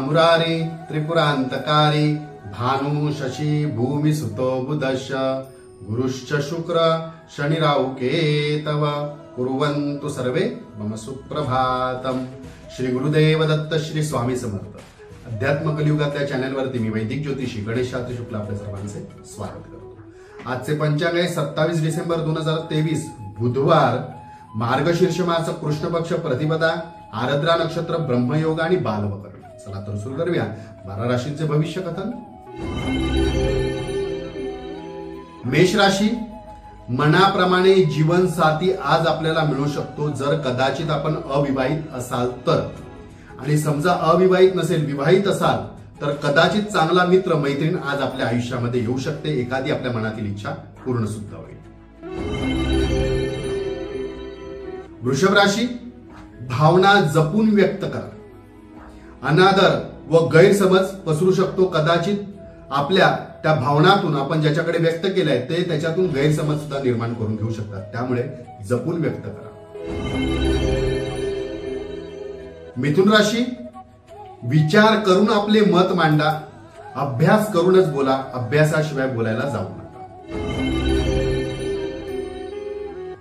मुरारी त्रिपुरांतकारी भानु शशी भूमि सुतो बुधश्च गुरुश्च शुक्र शनिराहु केतव कुर्वन्तु सर्वे मम सुप्रभातम। श्री गुरुदेव दत्त श्री स्वामी समर्थ। अध्यात्म कलियुगातल्या चॅनलवरती मी वैदिक ज्योतिषी गणेश शास्त्री शुक्ला आपल्या सर्वांचे स्वागत करतो। आजचे पंचांग आहे 27 डिसेंबर 2023 बुधवार, मार्गशीर्ष मास कृष्ण पक्ष प्रतिपदा, आरद्रा नक्षत्र, ब्रह्मयोग आणि बालवकरण। चला तर सुरू करूया 12 राशींचे भविष्य कथन। मेष राशी, मनाप्रमाणे जीवन साथी आज आपल्याला मिळू शकतो जर कदाचित आपण अविवाहित असाल तर, आणि समजा अविवाहित नसेल विवाहित असाल तर कदाचित चांगला मित्र मैत्रीण आज आपल्या आयुष्यामध्ये येऊ शकते। एखादी आपल्या मनातील इच्छा पूर्ण सुद्धा होईल। वृषभ राशी, भावना जपून व्यक्त करा। अनादर व गैरसमज पसरू शकतो। कदाचित आपल्या त्या भावनातून आपण ज्याच्याकडे व्यक्त केलंय ते त्याच्यातून गैरसमज सुद्धा निर्माण करून घेऊ शकतात, त्यामुळे जपून व्यक्त करा। मिथुन राशी, विचार करून आपले मत मांडा, अभ्यास करूनच बोला, अभ्यासाशिवाय बोलायला जाऊ नका।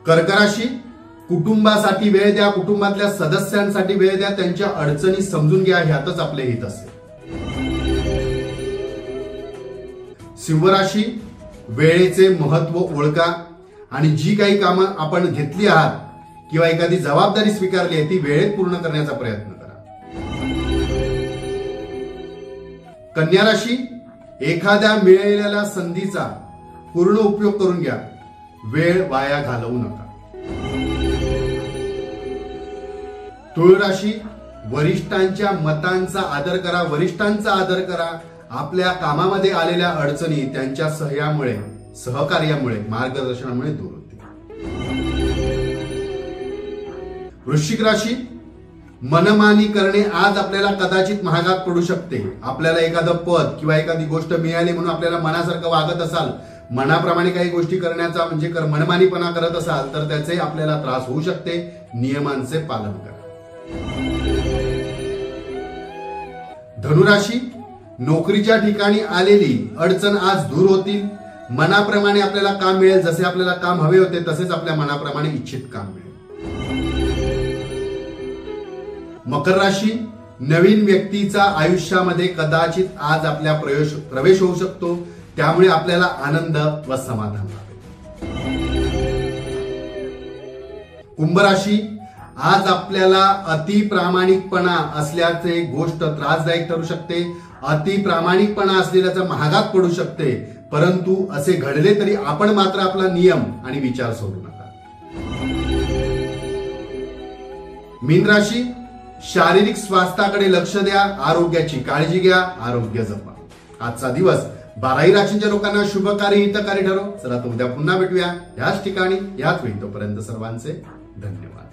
कर्क राशी, कुटुंबासाठी वेळ द्या, कुटुंबातल्या सदस्यांसाठी वेळ द्या, त्यांच्या अडचणी समजून घ्या, ह्यातच आपले हित असेल। सिंह राशी, वेळेचे महत्व ओळखा आणि जी काही कामं आपण घेतली आहात किंवा एखादी जबाबदारी स्वीकारली आहे ती वेळेत पूर्ण करण्याचा प्रयत्न करा। कन्या राशी, एखाद्या मिळालेल्या संधीचा पूर्ण उपयोग करून घ्या, वेळ वाया घालवू नका। तुळ राशी, वरिष्ठांच्या मतांचा आदर करा, वरिष्ठांचा आदर करा। आपल्या कामामध्ये आलेल्या अडचणी त्यांच्या सहकार्यामुळे मार्गदर्शनामुळे दूर होतील। वृश्चिक राशी, मनमानी करणे आज आपल्याला कदाचित महागात पडू शकते। आपल्याला एखादं पद किंवा एखादी गोष्ट मिळाली म्हणून आपल्याला मनासारखं वागत असाल, मनाप्रमाणे काही गोष्टी करण्याचा म्हणजे मनमानीपणा करत असाल तर त्याचे आपल्याला त्रास होऊ शकते। नियमांचे पालन करा। धनुराशी, नोकरीच्या ठिकाणी आलेली अडचण आज दूर होतील। मनाप्रमाणे आपल्याला काम मिळेल, जसे आपल्याला काम हवे होते तसेच आपल्या मनाप्रमाणे इच्छित काम मिळेल। मकर राशी, नवीन व्यक्तीचा आयुष्यामध्ये कदाचित आज आपल्या प्रवेश होऊ शकतो, त्यामुळे आपल्याला आनंद व समाधान लाभेल। कुंभ राशी, आज आपल्याला अति प्रामाणिकपणा असल्याचे गोष्ट त्रासदायक ठरू शकते। अति प्रामाणिकपणा असलेल्याचा महागात पडू शकते, परंतु असे घडले तरी आपण मात्र आपला नियम आणि विचार सोडू नका। मीन राशी, शारीरिक स्वास्थ्याकडे लक्ष द्या, आरोग्याची काळजी घ्या, आरोग्य जपा। आजचा दिवस 12 राशींच्या लोकांना शुभकारी हितकारी ठरो। चला तर उद्या पुन्हा भेटूया याच ठिकाणी याच वेळी। तोपर्यंत सर्वांचे धन्यवाद।